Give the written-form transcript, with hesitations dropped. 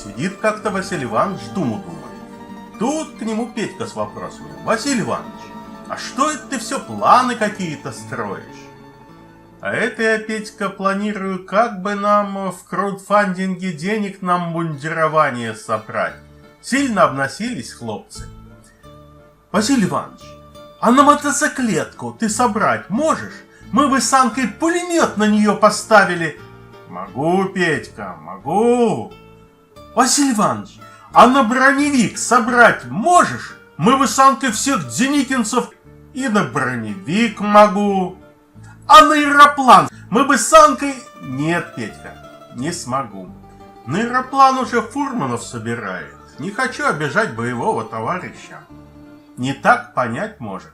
Сидит как-то Василий Иванович, думает. Тут к нему Петька с вопросами. Василий Иванович, а что это ты все планы какие-то строишь? А это я, Петька, планирую, как бы нам в краудфандинге денег на мундирование собрать. Сильно обносились хлопцы. Василий Иванович, а на мотоциклетку ты собрать можешь? Мы бы с Анкой пулемет на нее поставили. Могу, Петька, могу. Василий Иванович, а на броневик собрать можешь? Мы бы с Анкой всех деникинцев. И на броневик могу. А на аэроплан мы бы с Анкой... Нет, Петька, не смогу. На аэроплан уже Фурманов собирает. Не хочу обижать боевого товарища. Не так понять может.